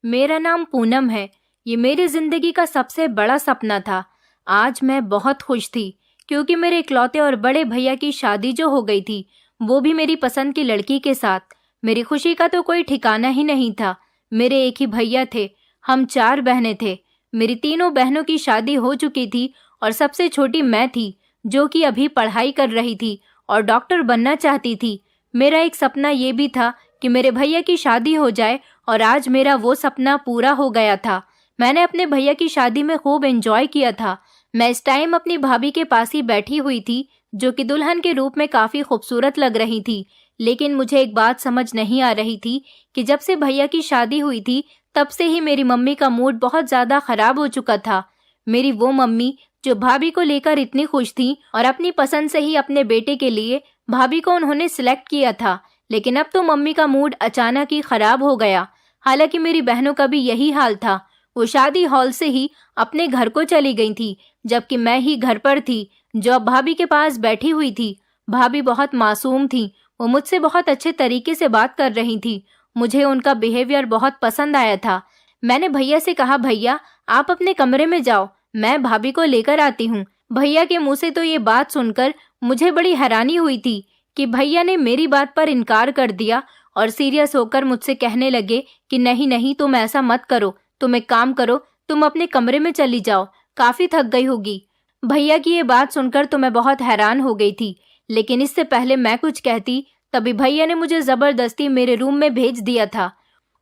मेरा नाम पूनम है। ये मेरी जिंदगी का सबसे बड़ा सपना था। आज मैं बहुत खुश थी क्योंकि मेरे इकलौते और बड़े भैया की शादी जो हो गई थी, वो भी मेरी पसंद की लड़की के साथ। मेरी खुशी का तो कोई ठिकाना ही नहीं था। मेरे एक ही भैया थे, हम 4 बहनें थे। मेरी तीनों बहनों की शादी हो चुकी थी और सबसे छोटी मैं थी, जो कि अभी पढ़ाई कर रही थी और डॉक्टर बनना चाहती थी। मेरा एक सपना ये भी था कि मेरे भैया की शादी हो जाए और आज मेरा वो सपना पूरा हो गया था। मैंने अपने भैया की शादी में खूब एंजॉय किया था। मैं इस टाइम अपनी भाभी के पास ही बैठी हुई थी, जो कि दुल्हन के रूप में काफी खूबसूरत लग रही थी। लेकिन मुझे एक बात समझ नहीं आ रही थी कि जब से भैया की शादी हुई थी, तब से ही मेरी मम्मी का मूड बहुत ज्यादा खराब हो चुका था। मेरी वो मम्मी जो भाभी को लेकर इतनी खुश थी और अपनी पसंद से ही अपने बेटे के लिए भाभी को उन्होंने सिलेक्ट किया था, लेकिन अब तो मम्मी का मूड अचानक ही खराब हो गया। हालांकि मेरी बहनों का भी यही हाल था। वो शादी हॉल से ही अपने घर को चली गई थी, जबकि मैं ही घर पर थी, जो अब भाभी के पास बैठी हुई थी। भाभी बहुत मासूम थी। वो मुझसे बहुत अच्छे तरीके से बात कर रही थी। मुझे उनका बिहेवियर बहुत पसंद आया था। मैंने भैया से कहा, भैया आप अपने कमरे में जाओ, मैं भाभी को लेकर आती हूँ। भैया के मुंह से तो ये बात सुनकर मुझे बड़ी हैरानी हुई थी कि भैया ने मेरी बात पर इनकार कर दिया और सीरियस होकर मुझसे कहने लगे कि नहीं नहीं, तुम ऐसा मत करो, तुम एक काम करो, तुम अपने कमरे में चली जाओ, काफी थक गई होगी। भैया की ये बात सुनकर तो मैं बहुत हैरान हो गई थी, लेकिन इससे पहले मैं कुछ कहती तभी भैया ने मुझे जबरदस्ती मेरे रूम में भेज दिया था।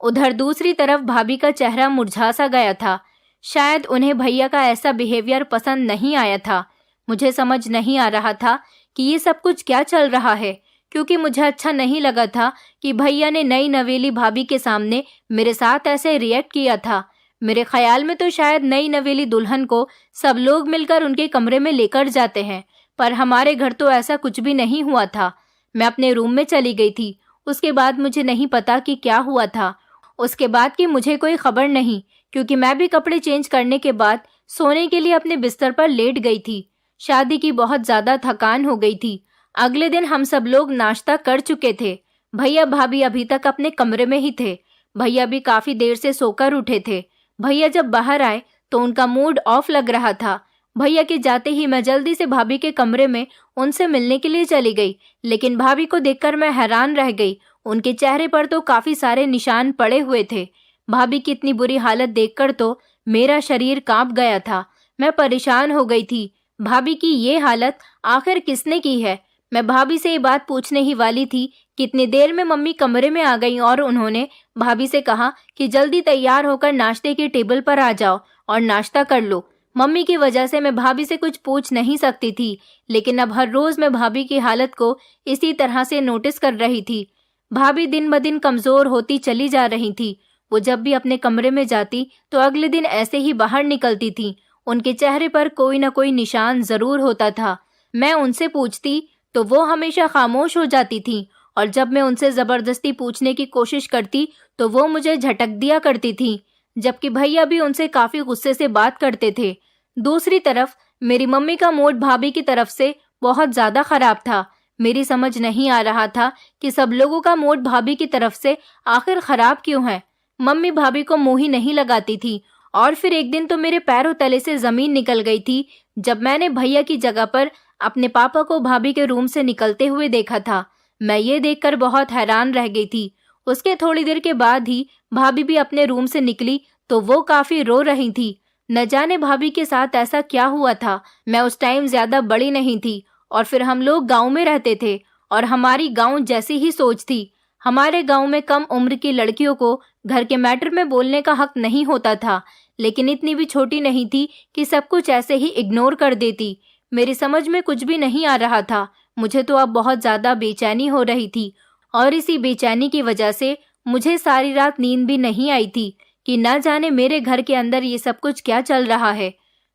उधर दूसरी तरफ भाभी का चेहरा मुरझा सा गया था। शायद उन्हें भैया का ऐसा बिहेवियर पसंद नहीं आया था। मुझे समझ नहीं आ रहा था कि ये सब कुछ क्या चल रहा है, क्योंकि मुझे अच्छा नहीं लगा था कि भैया ने नई नवेली भाभी के सामने मेरे साथ ऐसे रिएक्ट किया था। मेरे ख्याल में तो शायद नई नवेली दुल्हन को सब लोग मिलकर उनके कमरे में लेकर जाते हैं, पर हमारे घर तो ऐसा कुछ भी नहीं हुआ था। मैं अपने रूम में चली गई थी। उसके बाद मुझे नहीं पता कि क्या हुआ था। उसके बाद की मुझे कोई खबर नहीं, क्योंकि मैं भी कपड़े चेंज करने के बाद सोने के लिए अपने बिस्तर पर लेट गई थी। शादी की बहुत ज्यादा थकान हो गई थी। अगले दिन हम सब लोग नाश्ता कर चुके थे। भैया भाभी अभी तक अपने कमरे में ही थे। भैया भी काफी देर से सोकर उठे थे। भैया जब बाहर आए तो उनका मूड ऑफ लग रहा था। भैया के जाते ही मैं जल्दी से भाभी के कमरे में उनसे मिलने के लिए चली गई, लेकिन भाभी को देखकर मैं हैरान रह गई। उनके चेहरे पर तो काफी सारे निशान पड़े हुए थे। भाभी की इतनी बुरी हालत देखकर तो मेरा शरीर कांप गया था। मैं परेशान हो गई थी। भाभी की ये हालत आखिर किसने की है? मैं भाभी से ये बात पूछने ही वाली थी कि इतनी देर में मम्मी कमरे में आ गई और उन्होंने भाभी से कहा कि जल्दी तैयार होकर नाश्ते के टेबल पर आ जाओ और नाश्ता कर लो। मम्मी की वजह से मैं भाभी से कुछ पूछ नहीं सकती थी, लेकिन अब हर रोज मैं भाभी की हालत को इसी तरह से नोटिस कर रही थी। भाभी दिन ब दिन कमजोर होती चली जा रही थी। वो जब भी अपने कमरे में जाती तो अगले दिन ऐसे ही बाहर निकलती थी। उनके चेहरे पर कोई न कोई निशान जरूर होता था। मैं उनसे पूछती तो वो हमेशा खामोश हो जाती थी, और जब मैं उनसे जबरदस्ती पूछने की कोशिश करती तो वो मुझे झटक दिया करती थी, जबकि भैया भी उनसे काफी गुस्से से बात करते थे। दूसरी तरफ मेरी मम्मी का मूड भाभी की तरफ से बहुत ज्यादा खराब था। मेरी समझ नहीं आ रहा था कि सब लोगों का मूड भाभी की तरफ से आखिर खराब क्यों है। मम्मी भाभी को मुंह ही नहीं लगाती थी, और फिर एक दिन तो मेरे पैरों तले से जमीन निकल गई थी जब मैंने भैया की जगह पर अपने पापा को भाभी के रूम से निकलते हुए देखा था। मैं ये देखकर बहुत हैरान रह गई थी। उसके थोड़ी देर के बाद ही भाभी भी अपने रूम से निकली तो वो काफी रो रही थी। न जाने भाभी के साथ ऐसा क्या हुआ था। मैं उस टाइम ज्यादा बड़ी नहीं थी, और फिर हम लोग गांव में रहते थे और हमारी गांव जैसी ही सोच थी। हमारे गांव में कम उम्र की लड़कियों को घर के मैटर में बोलने का हक नहीं होता था, लेकिन इतनी भी छोटी नहीं थी कि सब कुछ ऐसे ही इग्नोर कर देती। मेरी समझ में कुछ भी नहीं आ रहा था। मुझे तो अब बहुत ज्यादा बेचैनी हो रही थी, और इसी बेचैनी की वजह से मुझे सारी रात नींद भी नहीं आई थी कि न जाने मेरे घर के अंदर ये सब कुछ क्या चल रहा है।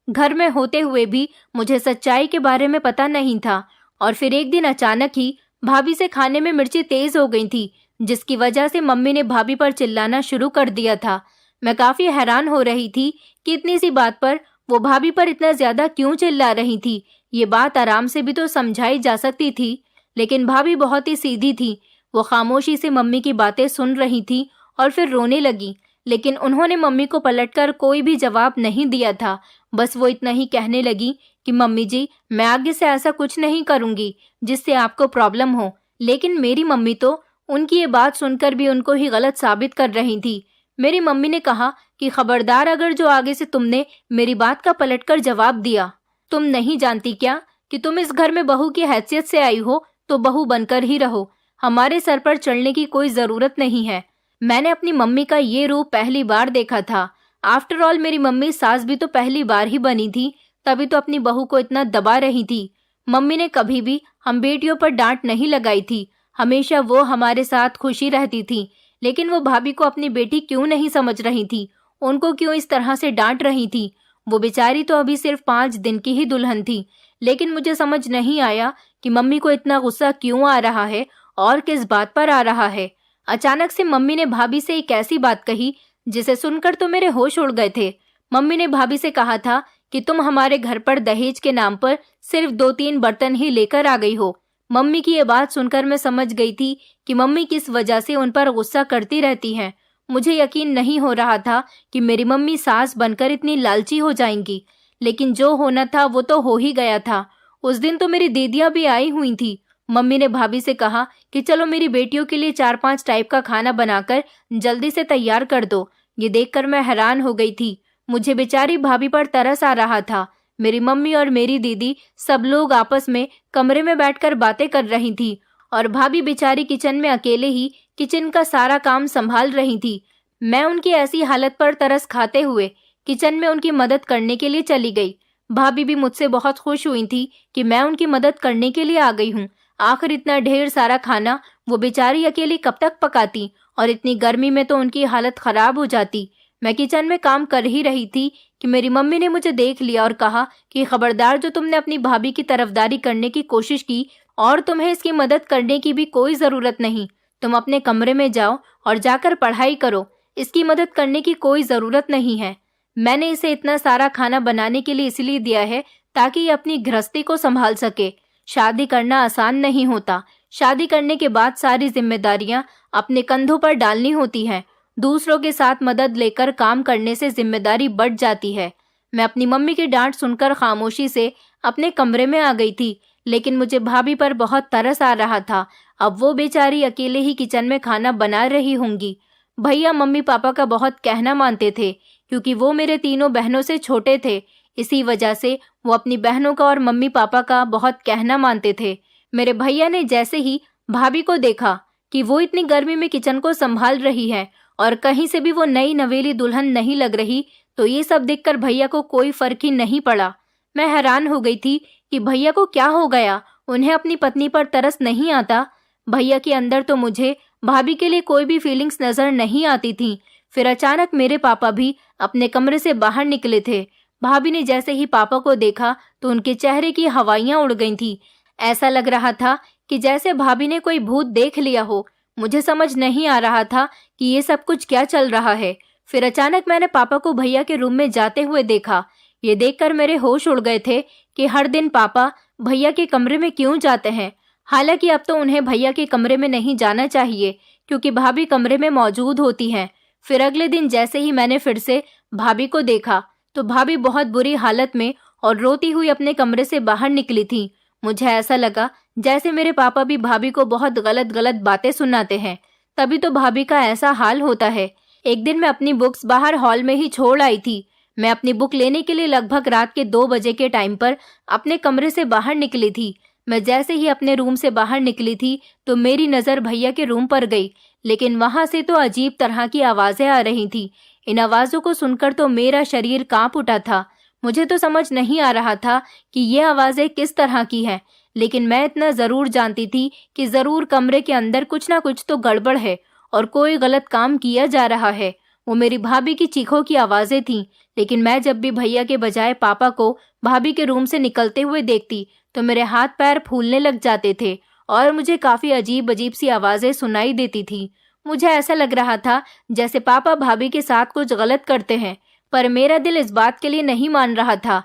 घर में होते हुए भी मुझे सच्चाई के बारे में पता नहीं था, और फिर एक दिन अचानक ही भाभी से खाने में मिर्ची तेज हो गई थी, जिसकी वजह से मम्मी ने भाभी पर चिल्लाना शुरू कर दिया था। मैं काफी हैरान हो रही थी कि इतनी सी बात पर वो भाभी पर इतना ज्यादा क्यों चिल्ला रही थी। ये बात आराम से भी तो समझाई जा सकती थी, लेकिन भाभी बहुत ही सीधी थी। वो खामोशी से मम्मी की बातें सुन रही थी और फिर रोने लगी, लेकिन उन्होंने मम्मी को पलटकर कोई भी जवाब नहीं दिया था। बस वो इतना ही कहने लगी कि मम्मी जी, मैं आगे से ऐसा कुछ नहीं करूंगी जिससे आपको प्रॉब्लम हो। लेकिन मेरी मम्मी तो उनकी ये बात सुनकर भी उनको ही गलत साबित कर रही थी। मेरी मम्मी ने कहा कि खबरदार, अगर जो आगे से तुमने मेरी बात का पलटकर जवाब दिया। तुम नहीं जानती क्या कि तुम इस घर में बहू की हैसियत से आई हो तो बहू बनकर ही रहो। हमारे सर पर चढ़ने की कोई जरूरत नहीं है। मैंने अपनी मम्मी का ये रूप पहली बार देखा था। आफ्टर ऑल मेरी मम्मी सास भी तो पहली बार ही बनी थी, तभी तो अपनी बहू को इतना दबा रही थी। मम्मी ने कभी भी हम बेटियों पर डांट नहीं लगाई थी। हमेशा वो हमारे साथ खुशी रहती थी। लेकिन वो भाभी को अपनी बेटी क्यों नहीं समझ रही थी? उनको क्यों इस तरह से डांट रही थी? वो बेचारी तो अभी सिर्फ 5 दिन की ही दुल्हन थी। लेकिन मुझे समझ नहीं आया कि मम्मी को इतना गुस्सा क्यों आ रहा है और किस बात पर आ रहा है। अचानक से मम्मी ने भाभी से एक ऐसी बात कही जिसे सुनकर तो मेरे होश उड़ गए थे। मम्मी ने भाभी से कहा था कि तुम हमारे घर पर दहेज के नाम पर सिर्फ 2-3 बर्तन ही लेकर आ गई हो। मम्मी की ये बात सुनकर मैं समझ गई थी कि मम्मी किस वजह से उन पर गुस्सा करती रहती हैं। मुझे यकीन नहीं हो रहा था कि मेरी मम्मी सास बनकर इतनी लालची हो जाएंगी। लेकिन जो होना था वो तो हो ही गया था। उस दिन तो मेरी दीदियां भी आई हुई थी। मम्मी ने भाभी से कहा कि चलो मेरी बेटियों के लिए 4-5 टाइप का खाना बनाकर जल्दी से तैयार कर दो। ये देखकर मैं हैरान हो गई थी। मुझे बेचारी भाभी पर तरस आ रहा था। मेरी मम्मी और मेरी दीदी सब लोग आपस में कमरे में बैठकर बातें कर रही थी और भाभी बेचारी किचन में अकेले ही किचन का सारा काम संभाल रही थी। मैं उनकी ऐसी हालत पर तरस खाते हुए किचन में उनकी मदद करने के लिए चली गई। भाभी भी मुझसे बहुत खुश हुई थी कि मैं उनकी मदद करने के लिए आ गई हूँ। आखिर इतना ढेर सारा खाना वो बेचारी अकेली कब तक पकाती, और इतनी गर्मी में तो उनकी हालत खराब हो जाती। मैं किचन में काम कर ही रही थी कि मेरी मम्मी ने मुझे देख लिया और कहा कि खबरदार, जो तुमने अपनी भाभी की तरफदारी करने की कोशिश की और तुम्हें इसकी मदद करने की भी कोई जरूरत नहीं। तुम अपने कमरे में जाओ और जाकर पढ़ाई करो। इसकी मदद करने की कोई जरूरत नहीं है। मैंने इसे इतना सारा खाना बनाने के लिए इसलिए दिया है ताकि ये अपनी गृहस्थी को संभाल सके। शादी करना आसान नहीं होता। शादी करने के बाद सारी जिम्मेदारियां अपने कंधों पर डालनी होती हैं। दूसरों के साथ मदद लेकर काम करने से जिम्मेदारी बढ़ जाती है। मैं अपनी मम्मी की डांट सुनकर खामोशी से अपने कमरे में आ गई थी। लेकिन मुझे भाभी पर बहुत तरस आ रहा था। अब वो बेचारी अकेले ही किचन में खाना बना रही होंगी। भैया मम्मी पापा का बहुत कहना मानते थे क्योंकि वो मेरे तीनों बहनों से छोटे थे। इसी वजह से वो अपनी बहनों का और मम्मी पापा का बहुत कहना मानते थे। मेरे भैया ने जैसे ही भाभी को देखा कि वो इतनी गर्मी में किचन को संभाल रही है और कहीं से भी वो नई नवेली दुल्हन नहीं लग रही, तो ये सब देखकर भैया को कोई फर्क ही नहीं पड़ा। मैं हैरान हो गई थी कि भैया को क्या हो गया। उन्हें अपनी पत्नी पर तरस नहीं आता। भैया के अंदर तो मुझे भाभी के लिए कोई भी फीलिंग्स नजर नहीं आती थी। फिर अचानक मेरे पापा भी अपने कमरे से बाहर निकले थे। भाभी ने जैसे ही पापा को देखा तो उनके चेहरे की हवाइयां उड़ गई थी। ऐसा लग रहा था कि जैसे भाभी ने कोई भूत देख लिया हो। मुझे समझ नहीं आ रहा था कि ये सब कुछ क्या चल रहा है। फिर अचानक मैंने पापा को भैया के रूम में जाते हुए देखा। ये देखकर मेरे होश उड़ गए थे कि हर दिन पापा भैया के कमरे में क्यों जाते हैं। हालांकि अब तो उन्हें भैया के कमरे में नहीं जाना चाहिए क्योंकि भाभी कमरे में मौजूद होती हैं। फिर अगले दिन जैसे ही मैंने फिर से भाभी को देखा तो भाभी बहुत बुरी हालत में और रोती हुई अपने कमरे से बाहर निकली थी। मुझे ऐसा लगा जैसे मेरे पापा भी भाभी को बहुत गलत गलत बातें सुनाते हैं, तभी तो भाभी का ऐसा हाल होता है। एक दिन मैं अपनी बुक्स बाहर हॉल में ही छोड़ आई थी। मैं अपनी बुक लेने के लिए लगभग रात के 2 बजे के टाइम पर अपने कमरे से बाहर निकली थी। मैं जैसे ही अपने रूम से बाहर निकली थी तो मेरी नज़र भैया के रूम पर गई, लेकिन वहां से तो अजीब तरह की आवाज़ें आ रही थी। इन आवाज़ों को सुनकर तो मेरा शरीर कांप उठा था। मुझे तो समझ नहीं आ रहा था कि ये आवाज़ें किस तरह की हैं, लेकिन मैं इतना ज़रूर जानती थी कि ज़रूर कमरे के अंदर कुछ ना कुछ तो गड़बड़ है और कोई गलत काम किया जा रहा है। वो मेरी भाभी की चीखों की आवाज़ें थीं, लेकिन मैं जब भी भैया के बजाय पापा को भाभी के रूम से निकलते हुए देखती तो मेरे हाथ पैर फूलने लग जाते थे और मुझे काफ़ी अजीब अजीब सी आवाज़ें सुनाई देती थी। मुझे ऐसा लग रहा था जैसे पापा भाभी के साथ कुछ गलत करते हैं, पर मेरा दिल इस बात के लिए नहीं मान रहा था।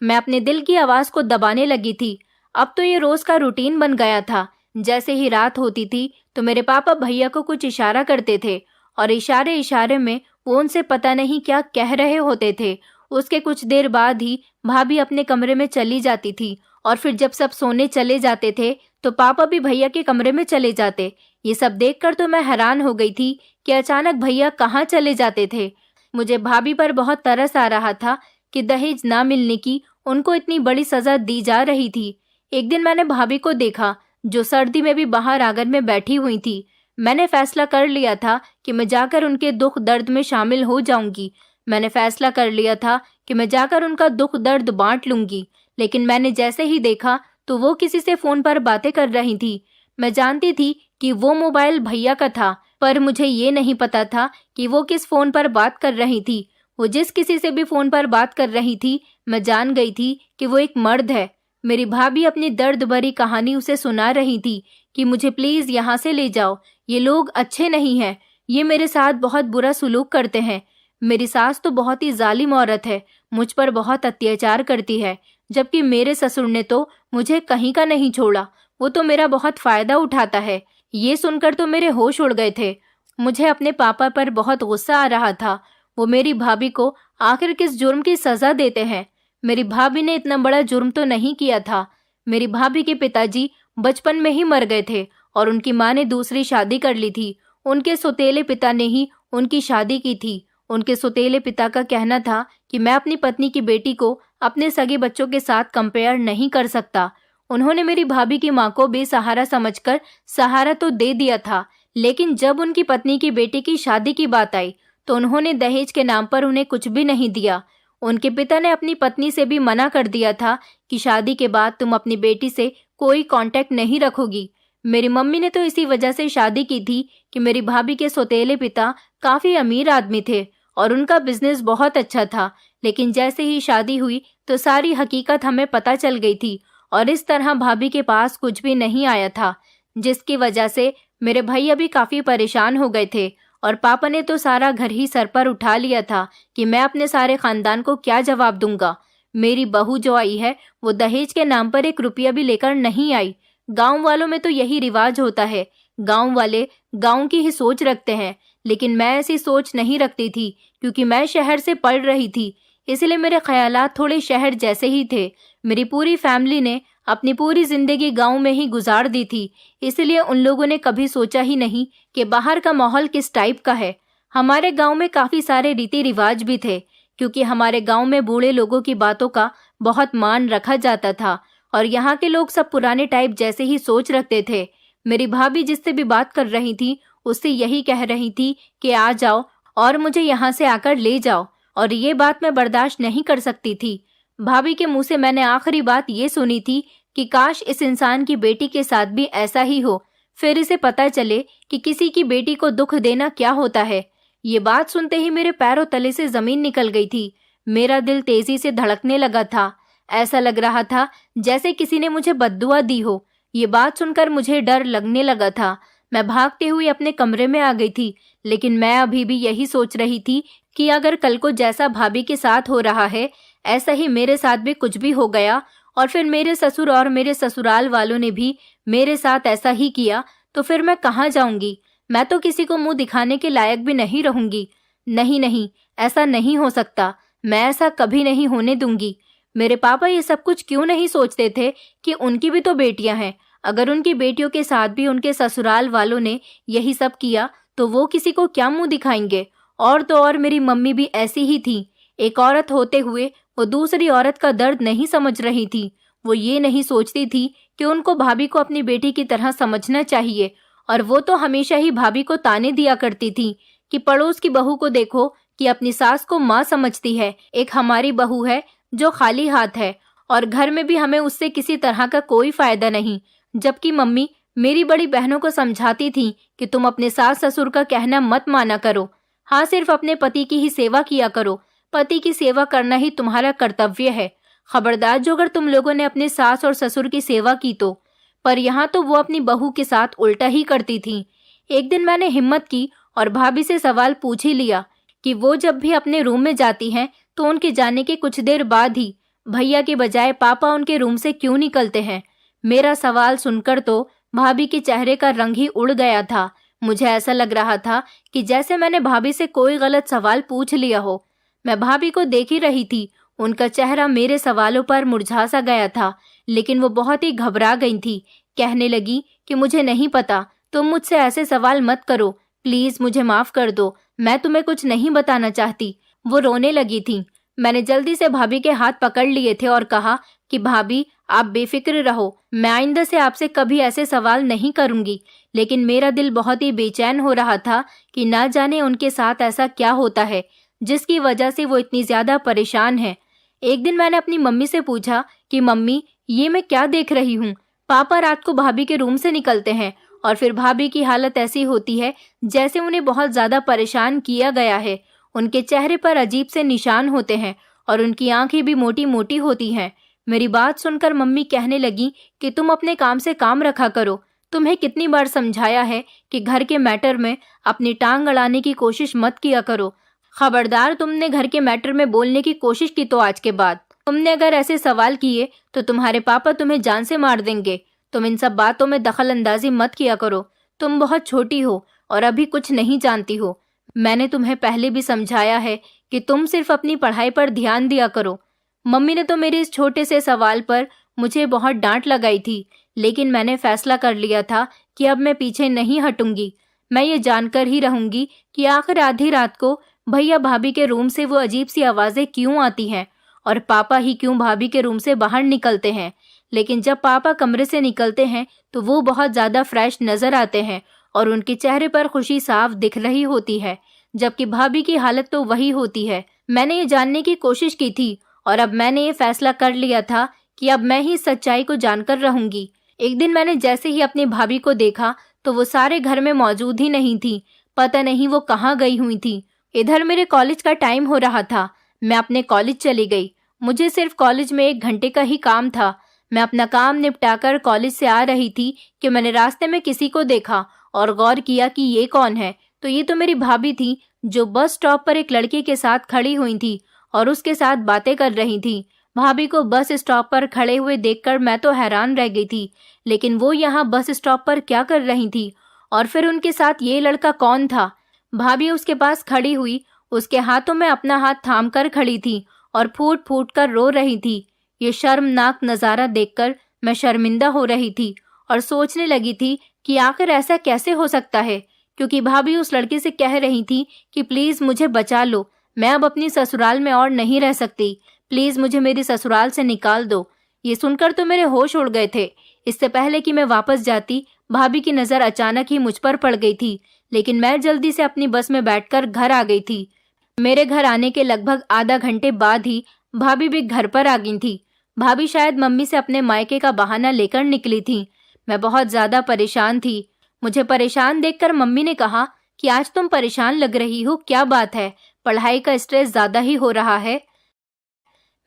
मैं अपने दिल की आवाज़ को दबाने लगी थी। अब तो ये रोज़ का रूटीन बन गया था। जैसे ही रात होती थी तो मेरे पापा भैया को कुछ इशारा करते थे और इशारे इशारे में वो उनसे पता नहीं क्या कह रहे होते थे। उसके कुछ देर बाद ही भाभी अपने कमरे में चली जाती थी और फिर जब सब सोने चले जाते थे तो पापा भी भैया के कमरे में चले जाते। ये सब देखकर तो मैं हैरान हो गई थी कि अचानक भैया कहाँ चले जाते थे। मुझे भाभी पर बहुत तरस आ रहा था कि दहेज ना मिलने की उनको इतनी बड़ी सजा दी जा रही थी। एक दिन मैंने भाभी को देखा जो सर्दी में भी बाहर आंगन में बैठी हुई थी। मैंने फैसला कर लिया था कि मैं जाकर उनके दुख दर्द में शामिल हो जाऊंगी। मैंने फैसला कर लिया था कि मैं जाकर उनका दुख दर्द बांट लूंगी। लेकिन मैंने जैसे ही देखा तो वो किसी से फोन पर बातें कर रही थी। मैं जानती थी कि वो मोबाइल भैया का था, पर मुझे ये नहीं पता था कि वो किस फोन पर बात कर रही थी। वो जिस किसी से भी फोन पर बात कर रही थी, मैं जान गई थी कि वो एक मर्द है। मेरी भाभी अपनी दर्द भरी कहानी उसे सुना रही थी कि मुझे प्लीज यहाँ से ले जाओ, ये लोग अच्छे नहीं हैं, ये मेरे साथ बहुत बुरा सुलूक करते हैं। मेरी सास तो बहुत ही जालिम औरत है, मुझ पर बहुत अत्याचार करती है, जबकि मेरे ससुर ने तो मुझे कहीं का नहीं छोड़ा, वो तो मेरा बहुत फायदा उठाता है। ये सुनकर तो मेरे होश उड़ गए थे। मुझे अपने पापा पर बहुत गुस्सा आ रहा था। वो मेरी भाभी को आखिर किस जुर्म की सजा देते हैं। मेरी भाभी ने इतना बड़ा जुर्म तो नहीं किया था। मेरी भाभी के पिताजी बचपन में ही मर गए थे और उनकी माँ ने दूसरी शादी कर ली थी। उनके सौतेले पिता ने ही उनकी शादी की थी। उनके सौतेले पिता का कहना था कि मैं अपनी पत्नी की बेटी को अपने सगे बच्चों के साथ कंपेयर नहीं कर सकता। उन्होंने मेरी भाभी की माँ को बेसहारा समझकर सहारा तो दे दिया था, लेकिन जब उनकी पत्नी की बेटी की शादी की बात आई तो उन्होंने दहेज के नाम पर उन्हें कुछ भी नहीं दिया। उनके पिता ने अपनी पत्नी से भी मना कर दिया था कि शादी के बाद तुम अपनी बेटी से कोई कांटेक्ट नहीं रखोगी। मेरी मम्मी ने तो इसी वजह से शादी की थी कि मेरी भाभी के सौतेले पिता काफी अमीर आदमी थे और उनका बिजनेस बहुत अच्छा था। लेकिन जैसे ही शादी हुई तो सारी हकीकत हमें पता चल गई थी और इस तरह भाभी के पास कुछ भी नहीं आया था, जिसकी वजह से मेरे भैया भी काफी परेशान हो गए थे और पापा ने तो सारा घर ही सर पर उठा लिया था कि मैं अपने सारे खानदान को क्या जवाब दूंगा। मेरी बहू जो आई है वो दहेज के नाम पर 1 रुपया भी लेकर नहीं आई। गांव वालों में तो यही रिवाज होता है। गांव वाले गांव की ही सोच रखते हैं, लेकिन मैं ऐसी सोच नहीं रखती थी क्योंकि मैं शहर से पढ़ रही थी, इसलिए मेरे ख्यालात थोड़े शहर जैसे ही थे। मेरी पूरी फैमिली ने अपनी पूरी जिंदगी गांव में ही गुजार दी थी, इसलिए उन लोगों ने कभी सोचा ही नहीं कि बाहर का माहौल किस टाइप का है। हमारे गांव में काफी सारे रीति रिवाज भी थे, क्योंकि हमारे गांव में बूढ़े लोगों की बातों का बहुत मान रखा जाता था और यहाँ के लोग सब पुराने टाइप जैसे ही सोच रखते थे। मेरी भाभी जिससे भी बात कर रही थी उससे यही कह रही थी कि आ जाओ और मुझे यहाँ से आकर ले जाओ, और ये बात मैं बर्दाश्त नहीं कर सकती थी। भाभी के मुंह से मैंने आखिरी बात ये सुनी थी कि काश इस इंसान की बेटी के साथ भी ऐसा ही हो, फिर इसे पता चले कि किसी की बेटी को दुख देना क्या होता है। ये बात सुनते ही मेरे पैरों तले से जमीन निकल गई थी। मेरा दिल तेजी से धड़कने लगा था। ऐसा लग रहा था जैसे किसी ने मुझे बद्दुआ दी हो। ये बात सुनकर मुझे डर लगने लगा था। मैं भागते हुए अपने कमरे में आ गई थी, लेकिन मैं अभी भी यही सोच रही थी कि अगर कल को जैसा भाभी के साथ हो रहा है ऐसा ही मेरे साथ भी कुछ भी हो गया और फिर मेरे ससुर और मेरे ससुराल वालों ने भी मेरे साथ ऐसा ही किया तो फिर मैं कहाँ जाऊंगी। मैं तो किसी को मुंह दिखाने के लायक भी नहीं रहूंगी। नहीं नहीं, ऐसा नहीं हो सकता। मैं ऐसा कभी नहीं होने दूंगी। मेरे पापा ये सब कुछ क्यों नहीं सोचते थे कि उनकी भी तो बेटियां हैं। अगर उनकी बेटियों के साथ भी उनके ससुराल वालों ने यही सब किया तो वो किसी को क्या मुंह दिखाएंगे। और तो और मेरी मम्मी भी ऐसी ही थी। एक औरत होते हुए वो दूसरी औरत का दर्द नहीं समझ रही थी। वो ये नहीं सोचती थी कि उनको भाभी को अपनी बेटी की तरह समझना चाहिए, और वो तो हमेशा ही भाभी को ताने दिया करती थी कि पड़ोस की बहू को देखो कि अपनी सास को माँ समझती है, एक हमारी बहू है जो खाली हाथ है और घर में भी हमें उससे किसी तरह का कोई फायदा नहीं। जबकि मम्मी मेरी बड़ी बहनों को समझाती थी कि तुम अपने सास ससुर का कहना मत माना करो। हाँ, सिर्फ अपने पति की ही सेवा किया करो। पति की सेवा करना ही तुम्हारा कर्तव्य है। खबरदार जो अगर तुम लोगों ने अपने सास और ससुर की सेवा की तो। पर यहाँ तो वो अपनी बहू के साथ उल्टा ही करती थी। एक दिन मैंने हिम्मत की और भाभी से सवाल पूछ ही लिया कि वो जब भी अपने रूम में जाती हैं तो उनके जाने के कुछ देर बाद ही भैया के बजाय पापा उनके रूम से क्यों निकलते हैं। मेरा सवाल सुनकर तो भाभी के चेहरे का रंग ही उड़ गया था। मुझे ऐसा लग रहा था कि जैसे मैंने भाभी से कोई गलत सवाल पूछ लिया हो। मैं भाभी को देख ही रही थी। उनका चेहरा मेरे सवालों पर मुरझा सा गया था, लेकिन वो बहुत ही घबरा गई थी। कहने लगी कि मुझे नहीं पता, तुम मुझसे ऐसे सवाल मत करो, प्लीज मुझे माफ कर दो, मैं तुम्हें कुछ नहीं बताना चाहती। वो रोने लगी थी। मैंने जल्दी से भाभी के हाथ पकड़ लिए थे और कहा कि भाभी आप बेफिक्र रहो, मैं आइंदा से आपसे कभी ऐसे सवाल नहीं करूंगी। लेकिन मेरा दिल बहुत ही बेचैन हो रहा था कि ना जाने उनके साथ ऐसा क्या होता है जिसकी वजह से वो इतनी ज्यादा परेशान है। एक दिन मैंने अपनी मम्मी से पूछा कि मम्मी, ये मैं क्या देख रही हूँ? पापा रात को भाभी के रूम से निकलते हैं और फिर भाभी की हालत ऐसी होती है जैसे उन्हें बहुत ज्यादा परेशान किया गया है। उनके चेहरे पर अजीब से निशान होते हैं और उनकी आंखें भी मोटी मोटी होती हैं। मेरी बात सुनकर मम्मी कहने लगी कि तुम अपने काम से काम रखा करो। तुम्हें कितनी बार समझाया है कि घर के मैटर में अपनी टांग अड़ाने की कोशिश मत किया करो। खबरदार, तुमने घर के मैटर में बोलने की कोशिश की तो आज के बाद तुमने अगर ऐसे सवाल किए तो तुम्हारे पापा तुम्हें जान से मार देंगे। तुम इन सब बातों में दखल अंदाजी मत किया करो। तुम बहुत छोटी हो और अभी कुछ नहीं जानती हो। मैंने तुम्हें पहले भी समझाया है कि तुम सिर्फ अपनी पढ़ाई पर ध्यान दिया करो। मम्मी ने तो मेरे इस छोटे से सवाल पर मुझे बहुत डांट लगाई थी, लेकिन मैंने फैसला कर लिया था कि अब मैं पीछे नहीं हटूंगी। मैं ये जानकर ही रहूंगी कि आखिर आधी रात को भैया भाभी के रूम से वो अजीब सी आवाजें क्यों आती हैं और पापा ही क्यों भाभी के रूम से बाहर निकलते हैं। लेकिन जब पापा कमरे से निकलते हैं तो वो बहुत ज्यादा फ्रेश नजर आते हैं और उनके चेहरे पर खुशी साफ दिख रही होती है, जबकि भाभी की हालत तो वही होती है। मैंने ये जानने की कोशिश की थी और अब मैंने ये फैसला कर लिया था कि अब मैं ही सच्चाई को जानकर रहूंगी। एक दिन मैंने जैसे ही अपनी भाभी को देखा तो वो सारे घर में मौजूद ही नहीं थी। पता नहीं वो कहाँ गई हुई थी। इधर मेरे कॉलेज का टाइम हो रहा था। मैं अपने कॉलेज चली गई। मुझे सिर्फ कॉलेज में 1 घंटे का ही काम था। मैं अपना काम निपटाकर कॉलेज से आ रही थी कि मैंने रास्ते में किसी को देखा और गौर किया कि ये कौन है। तो ये तो मेरी भाभी थी, जो बस स्टॉप पर एक लड़के के साथ खड़ी हुई थी और उसके साथ बातें कर रही थी। भाभी को बस स्टॉप पर खड़े हुए देखकर मैं तो हैरान रह गई थी, लेकिन वो यहाँ बस स्टॉप पर क्या कर रही थी और फिर उनके साथ ये लड़का कौन था? भाभी उसके पास खड़ी हुई, उसके हाथों में अपना हाथ थाम कर खड़ी थी और फूट फूट कर रो रही थी। ये शर्मनाक नजारा देखकर मैं शर्मिंदा हो रही थी और सोचने लगी थी कि आखिर ऐसा कैसे हो सकता है, क्योंकि भाभी उस लड़के से कह रही थी कि प्लीज मुझे बचा लो, मैं अब अपनी ससुराल में और नहीं रह सकती, प्लीज मुझे मेरी ससुराल से निकाल दो। ये सुनकर तो मेरे होश उड़ गए थे। इससे पहले कि मैं वापस जाती, भाभी की नजर अचानक ही मुझ पर पड़ गई थी, लेकिन मैं जल्दी से अपनी बस में बैठकर घर आ गई थी। मेरे घर आने के लगभग आधा घंटे बाद ही भाभी भी घर पर आ गई थी। भाभी शायद मम्मी से अपने मायके का बहाना लेकर निकली थी। मैं बहुत ज्यादा परेशान थी। मुझे परेशान देखकर मम्मी ने कहा कि आज तुम परेशान लग रही हो, क्या बात है? पढ़ाई का स्ट्रेस ज्यादा ही हो रहा है?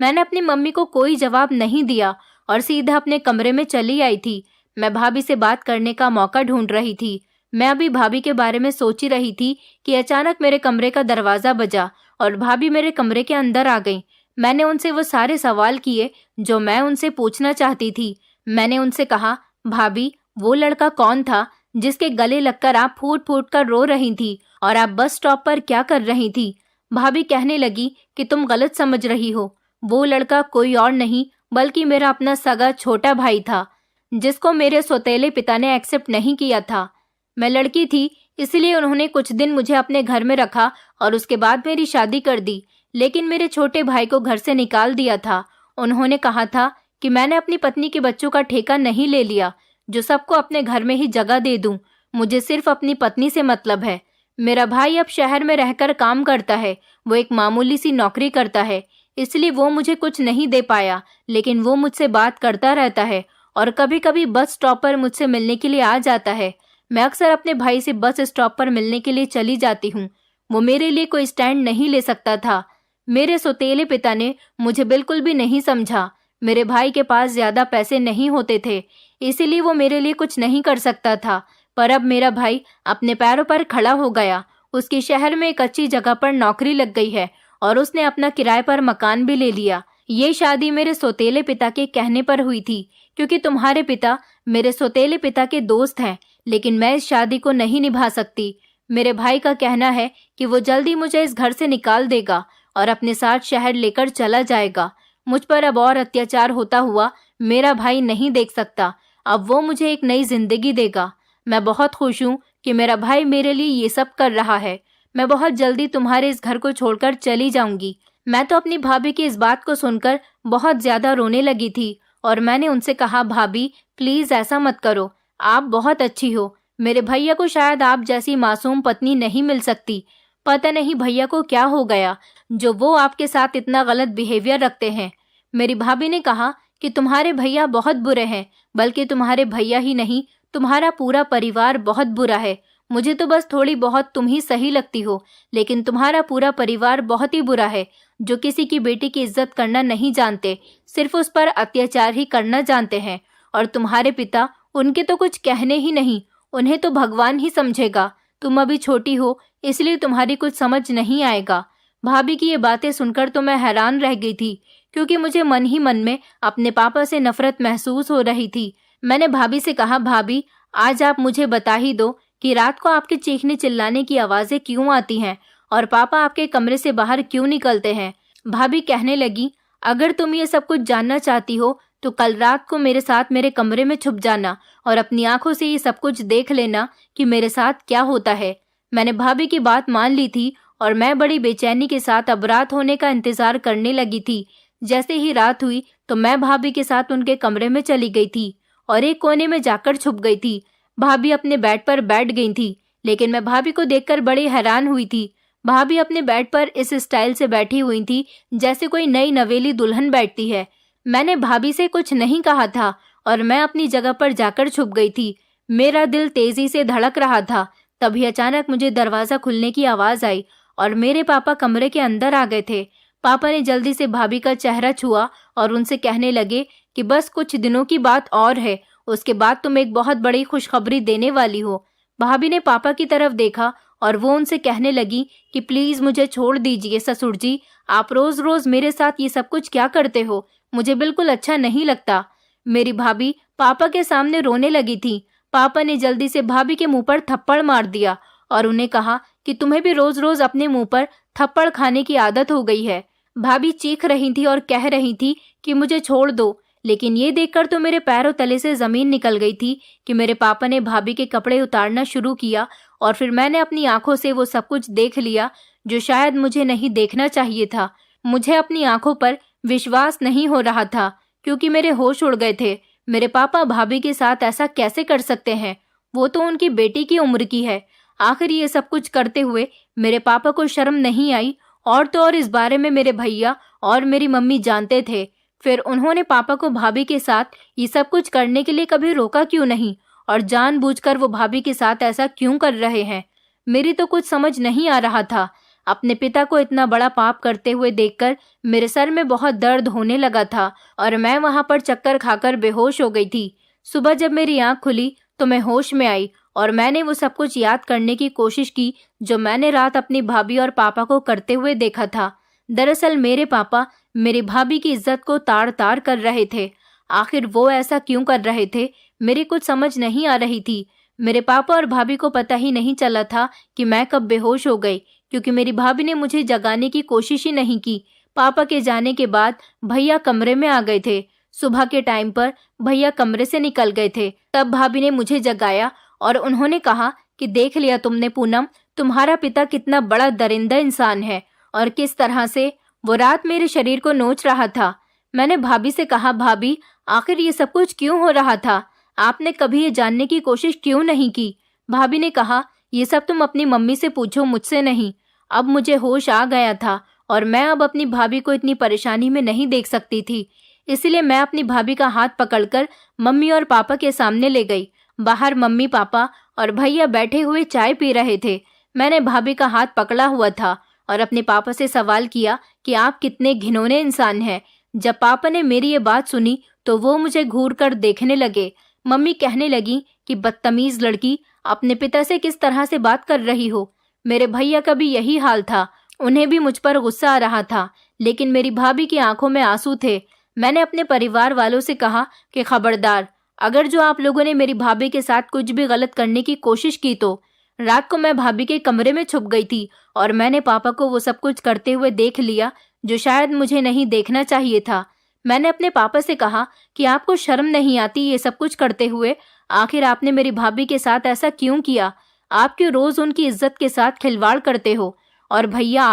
मैंने अपनी मम्मी को कोई जवाब नहीं दिया और सीधा अपने कमरे में चली आई थी। मैं भाभी से बात करने का मौका ढूंढ रही थी। मैं अभी भाभी के बारे में सोच ही रही थी कि अचानक मेरे कमरे का दरवाजा बजा और भाभी मेरे कमरे के अंदर आ गई। मैंने उनसे वो सारे सवाल किए जो मैं उनसे पूछना चाहती थी। मैंने उनसे कहा, भाभी वो लड़का कौन था जिसके गले लगकर आप फूट फूट कर रो रही थी और आप बस स्टॉप पर क्या कर रही थी? भाभी कहने लगी कि तुम गलत समझ रही हो। वो लड़का कोई और नहीं बल्कि मेरा अपना सगा छोटा भाई था, जिसको मेरे सौतेले पिता ने एक्सेप्ट नहीं किया था। मैं लड़की थी, इसलिए उन्होंने कुछ दिन मुझे अपने घर में रखा और उसके बाद मेरी शादी कर दी। लेकिन मेरे छोटे भाई को घर से निकाल दिया था। उन्होंने कहा था कि मैंने अपनी पत्नी के बच्चों का ठेका नहीं ले लिया, जो सबको अपने घर में ही जगह दे दूं। मुझे सिर्फ अपनी पत्नी से मतलब है। मेरा भाई अब शहर में रहकर काम करता है। वो एक मामूली सी नौकरी करता है, इसलिए वो मुझे कुछ नहीं दे पाया, लेकिन वो मुझसे बात करता रहता है और कभी कभी बस स्टॉप पर मुझसे मिलने के लिए आ जाता है। मैं अक्सर अपने भाई से बस स्टॉप पर मिलने के लिए चली जाती हूँ। वो मेरे लिए कोई स्टैंड नहीं ले सकता था। मेरे सौतेले पिता ने मुझे बिल्कुल भी नहीं समझा। मेरे भाई के पास ज्यादा पैसे नहीं होते थे, इसीलिए वो मेरे लिए कुछ नहीं कर सकता था। पर अब मेरा भाई अपने पैरों पर खड़ा हो गया। उसकी शहर में एक अच्छी जगह पर नौकरी लग गई है और उसने अपना किराए पर मकान भी ले लिया। ये शादी मेरे सौतेले पिता के कहने पर हुई थी, क्योंकि तुम्हारे पिता मेरे सौतेले पिता के दोस्त हैं। लेकिन मैं इस शादी को नहीं निभा सकती। मेरे भाई का कहना है कि वो जल्दी मुझे इस घर से निकाल देगा और अपने साथ शहर लेकर चला जाएगा। मुझ पर अब और अत्याचार होता हुआ मेरा भाई नहीं देख सकता। अब वो मुझे एक नई जिंदगी देगा। मैं बहुत खुश हूँ कि मेरा भाई मेरे लिए ये सब कर रहा है। मैं बहुत जल्दी तुम्हारे इस घर को छोड़कर चली जाऊंगी। मैं तो अपनी भाभी की इस बात को सुनकर बहुत ज्यादा रोने लगी थी और मैंने उनसे कहा, भाभी प्लीज ऐसा मत करो, आप बहुत अच्छी हो। मेरे भैया को शायद आप जैसी मासूम पत्नी नहीं मिल सकती। पता नहीं भैया को क्या हो गया जो वो आपके साथ इतना गलत बिहेवियर रखते हैं। मेरी भाभी ने कहा कि तुम्हारे भैया बहुत बुरे हैं, बल्कि तुम्हारे भैया ही नहीं, तुम्हारा पूरा परिवार बहुत बुरा है। मुझे तो बस थोड़ी बहुत तुम ही सही लगती हो, लेकिन तुम्हारा पूरा परिवार बहुत ही बुरा है, जो किसी की बेटी की इज्जत करना नहीं जानते, सिर्फ उस पर अत्याचार ही करना जानते हैं। और तुम्हारे पिता, उनके तो कुछ कहने ही नहीं, उन्हें तो भगवान ही समझेगा। तुम अभी छोटी हो, इसलिए तुम्हारी कुछ समझ नहीं आएगा। भाभी की ये बातें सुनकर तो मैं हैरान रह गई थी, क्योंकि मुझे मन ही मन में अपने पापा से नफरत महसूस हो रही थी। मैंने भाभी से कहा, भाभी आज आप मुझे बता ही दो कि रात को आपके चीखने चिल्लाने की आवाजें क्यों आती हैं और पापा आपके कमरे से बाहर क्यों निकलते हैं। भाभी कहने लगी, अगर तुम ये सब कुछ जानना चाहती हो तो कल रात को मेरे साथ मेरे कमरे में छुप जाना और अपनी आंखों से ये सब कुछ देख लेना कि मेरे साथ क्या होता है। मैंने भाभी की बात मान ली थी और मैं बड़ी बेचैनी के साथ अब रात होने का इंतजार करने लगी थी। जैसे ही रात हुई तो मैं भाभी के साथ उनके कमरे में चली गई थी और एक कोने में जाकर छुप गई थी। भाभी अपने बेड पर बैठ गई थी, लेकिन मैं भाभी को देखकर बड़ी हैरान हुई थी। भाभी अपने बेड पर इस स्टाइल से बैठी हुई थी जैसे कोई नई नवेली दुल्हन बैठती है। मैंने भाभी से कुछ नहीं कहा था और मैं अपनी जगह पर जाकर छुप गई थी। मेरा दिल तेजी से धड़क रहा था। तभी अचानक मुझे दरवाजा खुलने की आवाज आई और मेरे पापा कमरे के अंदर आ गए थे। पापा ने जल्दी से भाभी का चेहरा छुआ और उनसे कहने लगे कि बस कुछ दिनों की बात और है, उसके बाद तुम एक बहुत बड़ी खुशखबरी देने वाली हो। भाभी ने पापा की तरफ देखा और वो उनसे कहने लगी कि प्लीज मुझे छोड़ दीजिए ससुर जी, आप रोज रोज मेरे साथ ये सब कुछ क्या करते हो, मुझे बिल्कुल अच्छा नहीं लगता। मेरी भाभी पापा के सामने रोने लगी थी। पापा ने जल्दी से भाभी के मुंह पर थप्पड़ मार दिया और उन्हें कहा कि तुम्हें भी रोज रोज अपने मुंह पर थप्पड़ खाने की आदत हो गई है। भाभी चीख रही थी और कह रही थी कि मुझे छोड़ दो, लेकिन ये देखकर तो मेरे पैरों तले से जमीन निकल गई थी कि मेरे पापा ने भाभी के कपड़े उतारना शुरू किया और फिर मैंने अपनी आंखों से वो सब कुछ देख लिया जो शायद मुझे नहीं देखना चाहिए था। मुझे अपनी आंखों पर विश्वास नहीं हो रहा था क्योंकि मेरे होश उड़ गए थे। मेरे पापा भाभी के साथ ऐसा कैसे कर सकते हैं? वो तो उनकी बेटी की उम्र की है। आखिर ये सब कुछ करते हुए मेरे पापा को शर्म नहीं आई? और तो और इस बारे में मेरे भैया और मेरी मम्मी जानते थे। फिर उन्होंने पापा को भाभी के साथ ये सब कुछ करने के लिए कभी रोका क्यों नहीं? और जानबूझकर वो भाभी के साथ ऐसा क्यों कर रहे हैं? मेरी तो कुछ समझ नहीं आ रहा था। अपने पिता को इतना बड़ा पाप करते हुए देखकर मेरे सर में बहुत दर्द होने लगा था और मैं वहां पर चक्कर खाकर बेहोश हो गई थी। सुबह जब मेरी आंख खुली तो मैं होश में आई और मैंने वो सब कुछ याद करने की कोशिश की जो मैंने रात अपनी भाभी और पापा को करते हुए देखा था। दरअसल मेरे पापा मेरी भाभी की इज्जत को ताड़ ताड़ कर रहे थे। आखिर वो ऐसा क्यों कर रहे थे? मेरी कुछ समझ नहीं आ रही थी। मेरे पापा और भाभी को पता ही नहीं चला था कि मैं कब बेहोश हो गई, क्योंकि मेरी भाभी ने मुझे जगाने की कोशिश ही नहीं की। पापा के जाने के बाद भैया कमरे में आ गए थे। सुबह के टाइम पर भैया कमरे से निकल गए थे। तब भाभी ने मुझे जगाया और उन्होंने कहा कि देख लिया तुमने पूनम, तुम्हारा पिता कितना बड़ा दरिंदा इंसान है और किस तरह से वो रात मेरे शरीर को नोच रहा था। मैंने भाभी से कहा, भाभी आखिर ये सब कुछ क्यों हो रहा था? आपने कभी ये जानने की कोशिश क्यों नहीं की? भाभी ने कहा, ये सब तुम अपनी मम्मी से पूछो, मुझसे नहीं। अब मुझे होश आ गया था और मैं अब अपनी भाभी को इतनी परेशानी में नहीं देख सकती थी। इसलिए मैं अपनी भाभी का हाथ पकड़कर मम्मी और पापा के सामने ले गई। बाहर मम्मी, पापा और भैया बैठे हुए चाय पी रहे थे। मैंने भाभी का हाथ पकड़ा हुआ था और अपने पापा से सवाल किया कि आप कितने घिनौने इंसान हैं। जब पापा ने मेरी ये बात सुनी तो वो मुझे घूर कर देखने लगे। मम्मी कहने लगी कि बदतमीज लड़की, अपने पिता से किस तरह से बात कर रही हो। मेरे भैया का भी यही हाल था, उन्हें भी मुझ पर गुस्सा आ रहा था, लेकिन मेरी भाभी की आंखों में आंसू थे। मैंने अपने परिवार वालों से कहा कि खबरदार, अगर जो आप लोगों ने मेरी भाभी के साथ कुछ भी गलत करने की कोशिश की तो। रात को मैं भाभी के कमरे में छुप गई थी और मैंने पापा को वो सब कुछ करते हुए देख लिया जो शायद मुझे नहीं देखना चाहिए था। मैंने अपने पापा से कहा कि आपको शर्म नहीं आती ये सब कुछ करते हुए? आखिर आपने मेरी भाभी के साथ ऐसा क्यों किया? आप क्यों रोज उनकी इज्जत के साथ खिलवाड़ करते हो? और भैया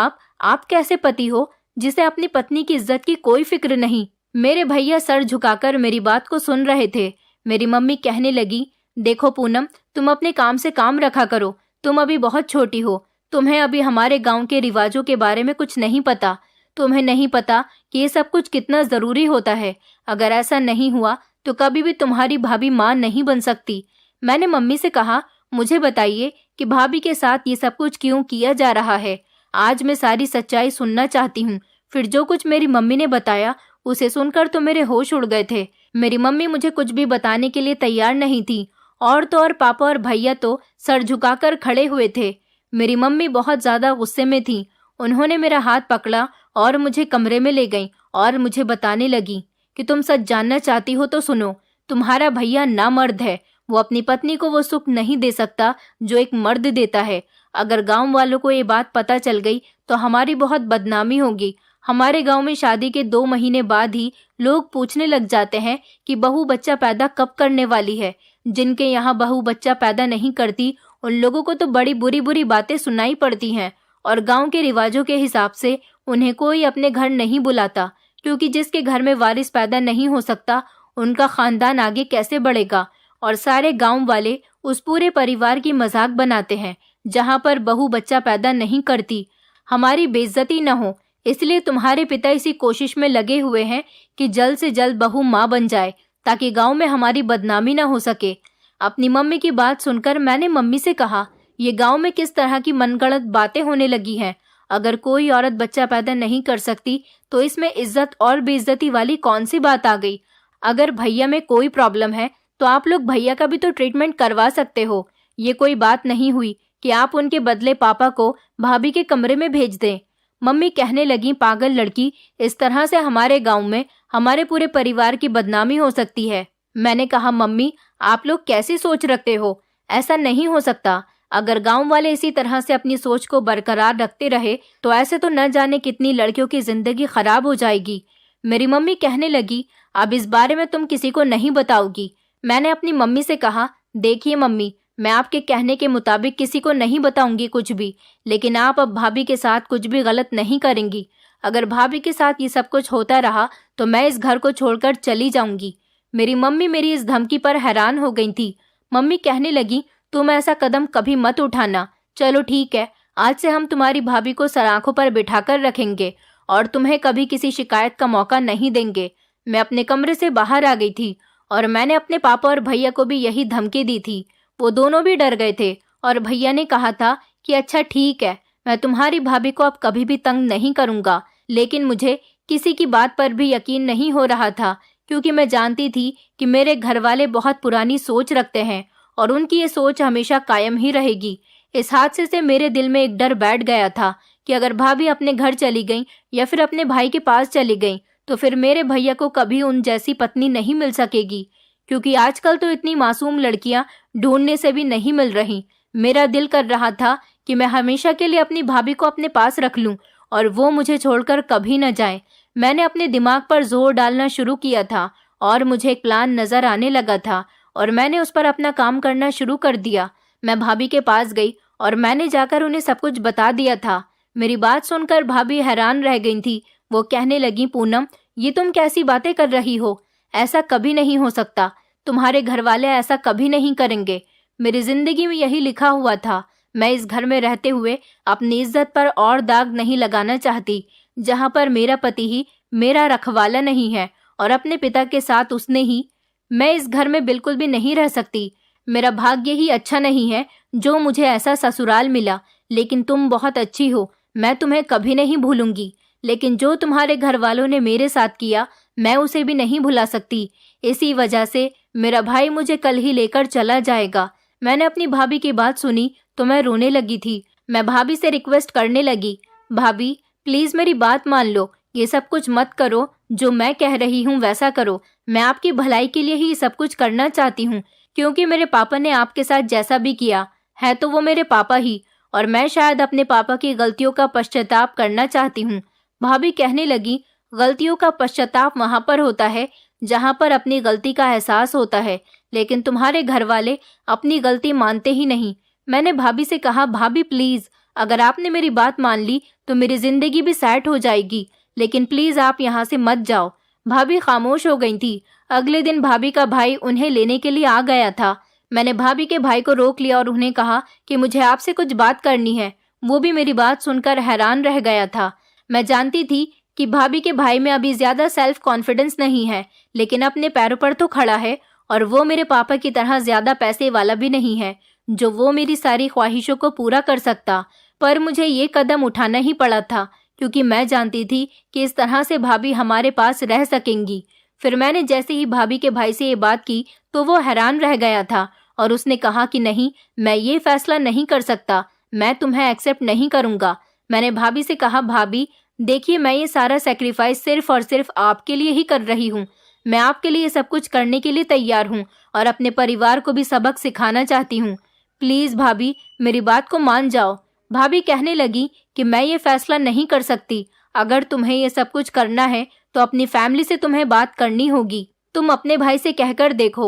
आप कैसे पति हो जिसे अपनी पत्नी की इज्जत की कोई फिक्र नहीं? मेरे भैया सर झुकाकर मेरी बात को सुन रहे थे। मेरी मम्मी कहने लगी, देखो पूनम, तुम अपने काम से काम रखा करो। तुम अभी बहुत छोटी हो। तुम्हें अभी हमारे गांव के रिवाजों के बारे में कुछ नहीं पता। तुम्हें नहीं पता कि ये सब कुछ कितना जरूरी होता है। अगर ऐसा नहीं हुआ तो कभी भी तुम्हारी भाभी मां नहीं बन सकती। मैंने मम्मी से कहा, मुझे बताइए कि भाभी के साथ ये सब कुछ क्यों किया जा रहा है। आज मैं सारी सच्चाई सुनना चाहती हूँ। फिर जो कुछ मेरी मम्मी ने बताया उसे सुनकर तो मेरे होश उड़ गए थे। मेरी मम्मी मुझे कुछ भी बताने के लिए तैयार नहीं थी। और तो और पापा और भैया तो सर झुकाकर खड़े हुए थे। मेरी मम्मी बहुत ज्यादा गुस्से में थी। उन्होंने मेरा हाथ पकड़ा और मुझे कमरे में ले गई और मुझे बताने लगी कि तुम सच जानना चाहती हो तो सुनो। तुम्हारा भैया नामर्द है। वो अपनी पत्नी को वो सुख नहीं दे सकता जो एक मर्द देता है। अगर गांव वालों को ये बात पता चल गई तो हमारी बहुत बदनामी होगी। हमारे गांव में शादी के 2 महीने बाद ही लोग पूछने लग जाते हैं कि बहू बच्चा पैदा कब करने वाली है। जिनके यहाँ बहू बच्चा पैदा नहीं करती उन लोगों को तो बड़ी बुरी बुरी बातें सुनाई पड़ती हैं और गांव के रिवाजों के हिसाब से उन्हें कोई अपने घर नहीं बुलाता, क्योंकि जिसके घर में वारिस पैदा नहीं हो सकता उनका खानदान आगे कैसे बढ़ेगा। और सारे गांव वाले उस पूरे परिवार की मजाक बनाते हैं जहां पर बहू बच्चा पैदा नहीं करती। हमारी बेइज्जती न हो इसलिए तुम्हारे पिता इसी कोशिश में लगे हुए हैं कि जल्द से जल्द बहू माँ बन जाए ताकि गांव में हमारी बदनामी न हो सके। अपनी मम्मी की बात सुनकर मैंने मम्मी से कहा, ये गांव में किस तरह की मनगढ़ंत बातें होने लगी हैं। अगर कोई औरत बच्चा पैदा नहीं कर सकती तो इसमें इज्जत और बेइज्जती वाली कौन सी बात आ गई। अगर भैया में कोई प्रॉब्लम है तो आप लोग भैया का भी तो ट्रीटमेंट करवा सकते हो। ये कोई बात नहीं हुई कि आप उनके बदले पापा को भाभी के कमरे में भेज दें। मम्मी कहने लगी, पागल लड़की, इस तरह से हमारे गांव में हमारे पूरे परिवार की बदनामी हो सकती है। मैंने कहा, मम्मी आप लोग कैसी सोच रखते हो? ऐसा नहीं हो सकता। अगर गांव वाले इसी तरह से अपनी सोच को बरकरार रखते रहे तो ऐसे तो न जाने कितनी लड़कियों की जिंदगी खराब हो जाएगी। मेरी मम्मी कहने लगी, अब इस बारे में तुम किसी को नहीं बताओगी। मैंने अपनी मम्मी से कहा, देखिए मम्मी, मैं आपके कहने के मुताबिक किसी को नहीं बताऊंगी कुछ भी, लेकिन आप अब भाभी के साथ कुछ भी गलत नहीं करेंगी। अगर भाभी के साथ ये सब कुछ होता रहा तो मैं इस घर को छोड़कर चली जाऊंगी। मेरी मम्मी मेरी इस धमकी पर हैरान हो गई थी। मम्मी कहने लगी, तुम ऐसा कदम कभी मत उठाना। चलो ठीक है, आज से हम तुम्हारी भाभी को सलाखों पर बिठाकर रखेंगे और तुम्हें कभी किसी शिकायत का मौका नहीं देंगे। मैं अपने कमरे से बाहर आ गई थी और मैंने अपने पापा और भैया को भी यही धमकी दी थी। वो दोनों भी डर गए थे और भैया ने कहा था कि अच्छा ठीक है, मैं तुम्हारी भाभी को अब कभी भी तंग नहीं करूंगा। लेकिन मुझे किसी की बात पर भी यकीन नहीं हो रहा था, क्योंकि मैं जानती थी कि मेरे घर वाले बहुत पुरानी सोच रखते हैं और उनकी ये सोच हमेशा कायम ही रहेगी। इस हादसे से मेरे दिल में एक डर बैठ गया था कि अगर भाभी अपने घर चली गई या फिर अपने भाई के पास चली गई तो फिर मेरे भैया को कभी उन जैसी पत्नी नहीं मिल सकेगी, क्योंकि आजकल तो इतनी मासूम लड़कियां ढूंढने से भी नहीं मिल रही। मेरा दिल कर रहा था कि मैं हमेशा के लिए अपनी भाभी को अपने पास रख लूं और वो मुझे छोड़कर कभी न जाए। मैंने अपने दिमाग पर जोर डालना शुरू किया था और मुझे एक प्लान नजर आने लगा था और मैंने उस पर अपना काम करना शुरू कर दिया। मैं भाभी के पास गई और मैंने जाकर उन्हें सब कुछ बता दिया था। मेरी बात सुनकर भाभी हैरान रह गई थी। वो कहने लगी, पूनम, ये तुम कैसी बातें कर रही हो? ऐसा कभी नहीं हो सकता। तुम्हारे घर वाले ऐसा कभी नहीं करेंगे। मेरी जिंदगी में यही लिखा हुआ था। मैं इस घर में रहते हुए अपनी इज्जत पर और दाग नहीं लगाना चाहती, जहां पर मेरा पति ही मेरा रखवाला नहीं है और अपने पिता के साथ उसने ही। मैं इस घर में बिल्कुल भी नहीं रह सकती। मेरा भाग्य ही अच्छा नहीं है जो मुझे ऐसा ससुराल मिला। लेकिन तुम बहुत अच्छी हो, मैं तुम्हें कभी नहीं भूलूंगी। लेकिन जो तुम्हारे घर वालों ने मेरे साथ किया मैं उसे भी नहीं भुला सकती। इसी वजह से मेरा भाई मुझे कल ही लेकर चला जाएगा। मैंने अपनी भाभी की बात सुनी तो मैं रोने लगी थी। मैं भाभी से रिक्वेस्ट करने लगी, भाभी प्लीज मेरी बात मान लो, ये सब कुछ मत करो, जो मैं कह रही हूँ वैसा करो। मैं आपकी भलाई के लिए ही सब कुछ करना चाहती हूँ, क्योंकि मेरे पापा ने आपके साथ जैसा भी किया है तो वो मेरे पापा ही, और मैं शायद अपने पापा की गलतियों का पश्चाताप करना चाहती हूँ। भाभी कहने लगी, गलतियों का पश्चाताप वहां पर होता है जहां पर अपनी गलती का एहसास होता है, लेकिन तुम्हारे घर वाले अपनी गलती मानते ही नहीं। मैंने भाभी से कहा, भाभी प्लीज, अगर आपने मेरी बात मान ली तो मेरी जिंदगी भी सेट हो जाएगी, लेकिन प्लीज आप यहाँ से मत जाओ। भाभी खामोश हो गई थी। अगले दिन भाभी का भाई उन्हें लेने के लिए आ गया था। मैंने भाभी के भाई को रोक लिया और उन्हें कहा कि मुझे आपसे कुछ बात करनी है। वो भी मेरी बात सुनकर हैरान रह गया था। मैं जानती थी कि भाभी के भाई में अभी ज्यादा सेल्फ कॉन्फिडेंस नहीं है, लेकिन अपने पैरों पर तो खड़ा है, और वो मेरे पापा की तरह ज्यादा पैसे वाला भी नहीं है जो वो मेरी सारी ख्वाहिशों को पूरा कर सकता। पर मुझे ये कदम उठाना ही पड़ा था, क्योंकि मैं जानती थी कि इस तरह से भाभी हमारे पास रह सकेंगी। फिर मैंने जैसे ही भाभी के भाई से ये बात की तो वो हैरान रह गया था, और उसने कहा कि नहीं, मैं ये फैसला नहीं कर सकता, मैं तुम्हें एक्सेप्ट नहीं करूंगा। मैंने भाभी से कहा, भाभी देखिए, मैं ये सारा सेक्रीफाइस सिर्फ और सिर्फ आपके लिए ही कर रही हूँ। मैं आपके लिए सब कुछ करने के लिए तैयार हूँ, और अपने परिवार को भी सबक सिखाना चाहती हूँ। प्लीज भाभी, मेरी बात को मान जाओ। भाभी कहने लगी कि मैं ये फैसला नहीं कर सकती। अगर तुम्हें ये सब कुछ करना है तो अपनी फैमिली से तुम्हें बात करनी होगी। तुम अपने भाई से कहकर देखो।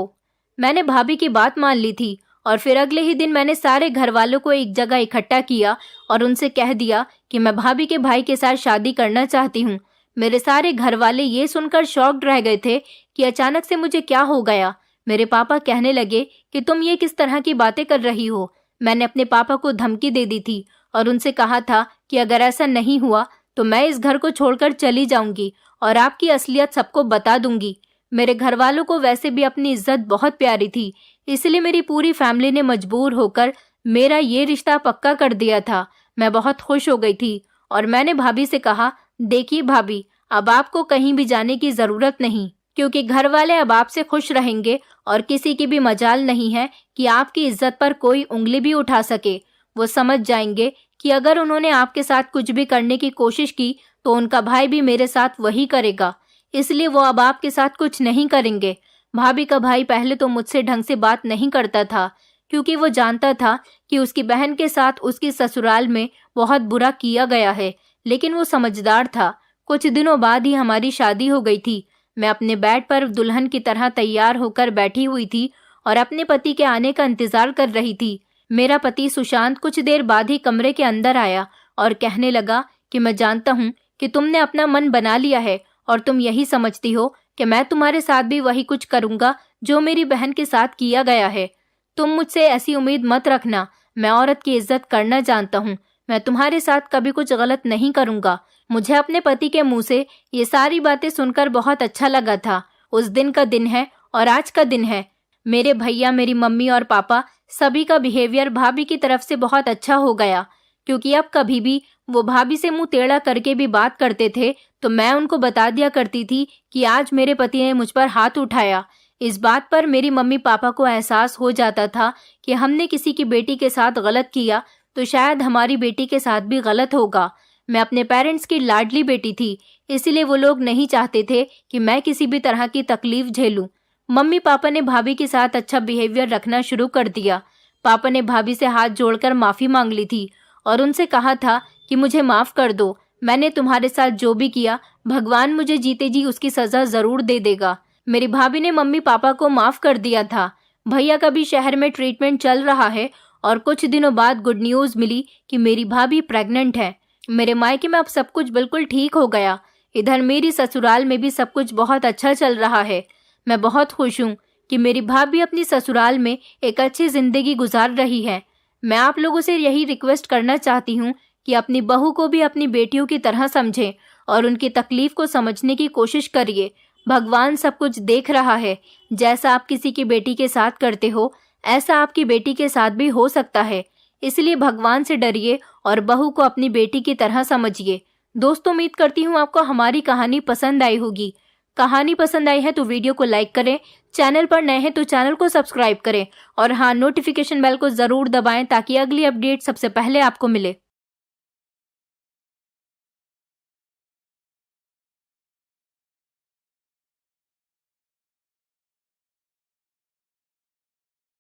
मैंने भाभी की बात मान ली थी, और फिर अगले ही दिन मैंने सारे घर वालों को एक जगह इकट्ठा किया और उनसे कह दिया कि मैं भाभी के भाई के साथ शादी करना चाहती हूँ। मेरे सारे घर वाले ये सुनकर शॉक्ड रह गए थे कि अचानक से मुझे क्या हो गया। मेरे पापा कहने लगे कि तुम ये किस तरह की बातें कर रही हो। मैंने अपने पापा को धमकी दे दी थी और उनसे कहा था कि अगर ऐसा नहीं हुआ तो मैं इस घर को छोड़कर चली जाऊंगी और आपकी असलियत सबको बता दूंगी। मेरे घर वालों को वैसे भी अपनी इज्जत बहुत प्यारी थी, इसलिए मेरी पूरी फैमिली ने मजबूर होकर मेरा ये रिश्ता पक्का कर दिया था। मैं बहुत खुश हो गई थी और मैंने भाभी से कहा, देखिए भाभी, अब आपको कहीं भी जाने की जरूरत नहीं, क्योंकि घर वाले अब आपसे खुश रहेंगे और किसी की भी मजाल नहीं है कि आपकी इज्जत पर कोई उंगली भी उठा सके। वो समझ जाएंगे कि अगर उन्होंने आपके साथ कुछ भी करने की कोशिश की तो उनका भाई भी मेरे साथ वही करेगा, इसलिए वो अब आपके साथ कुछ नहीं करेंगे। भाभी का भाई पहले तो मुझसे ढंग से बात नहीं करता था, क्योंकि वो जानता था कि उसकी बहन के साथ उसकी ससुराल में बहुत बुरा किया गया है, लेकिन वो समझदार था। कुछ दिनों बाद ही हमारी शादी हो गई थी। मैं अपने बेड पर दुल्हन की तरह तैयार होकर बैठी हुई थी और अपने पति के आने का इंतजार कर रही थी। मेरा पति सुशांत कुछ देर बाद ही कमरे के अंदर आया और कहने लगा कि मैं जानता हूँ कि तुमने अपना मन बना लिया है और तुम यही समझती हो कि मैं तुम्हारे साथ भी वही कुछ करूंगा जो मेरी बहन के साथ किया गया है। तुम मुझसे ऐसी उम्मीद मत रखना। मैं औरत की इज्जत करना जानता हूँ। मैं तुम्हारे साथ कभी कुछ गलत नहीं करूंगा। मुझे अपने पति के मुंह से ये सारी बातें सुनकर बहुत अच्छा लगा था। उस दिन का दिन है और आज का दिन है। मेरे भैया, मेरी मम्मी और पापा सभी का बिहेवियर भाभी की तरफ से बहुत अच्छा हो गया, क्योंकि अब कभी भी वो भाभी से मुंह टेढ़ा करके भी बात करते थे तो मैं उनको बता दिया करती थी कि आज मेरे पति ने मुझ पर हाथ उठाया। इस बात पर मेरी मम्मी पापा को एहसास हो जाता था कि हमने किसी की बेटी के साथ गलत किया तो शायद हमारी बेटी के साथ भी गलत होगा। मैं अपने पेरेंट्स की लाडली बेटी थी, इसलिए वो लोग नहीं चाहते थे कि मैं किसी भी तरह की तकलीफ झेलूं। मम्मी पापा ने भाभी के साथ अच्छा बिहेवियर रखना शुरू कर दिया। पापा ने भाभी से हाथ जोड़कर माफी मांग ली थी और उनसे कहा था कि मुझे माफ कर दो। मैंने तुम्हारे साथ जो भी किया, भगवान मुझे जीते जी उसकी सजा जरूर दे देगा। मेरी भाभी ने मम्मी पापा को माफ कर दिया था। भैया का भी शहर में ट्रीटमेंट चल रहा है और कुछ दिनों बाद गुड न्यूज मिली कि मेरी भाभी प्रेग्नेंट है। मेरे मायके में अब सब कुछ बिल्कुल ठीक हो गया। इधर मेरी ससुराल में भी सब कुछ बहुत अच्छा चल रहा है। मैं बहुत खुश हूँ कि मेरी भाभी अपनी ससुराल में एक अच्छी जिंदगी गुजार रही है। मैं आप लोगों से यही रिक्वेस्ट करना चाहती हूँ कि अपनी बहू को भी अपनी बेटियों की तरह समझें और उनकी तकलीफ को समझने की कोशिश करिए। भगवान सब कुछ देख रहा है। जैसा आप किसी की बेटी के साथ करते हो, ऐसा आपकी बेटी के साथ भी हो सकता है। इसलिए भगवान से डरिए और बहू को अपनी बेटी की तरह समझिए। दोस्तों, उम्मीद करती हूँ आपको हमारी कहानी पसंद आई होगी। कहानी पसंद आई है तो वीडियो को लाइक करें, चैनल पर नए हैं तो चैनल को सब्सक्राइब करें और हाँ, नोटिफिकेशन बेल को जरूर दबाएं ताकि अगली अपडेट सबसे पहले आपको मिले।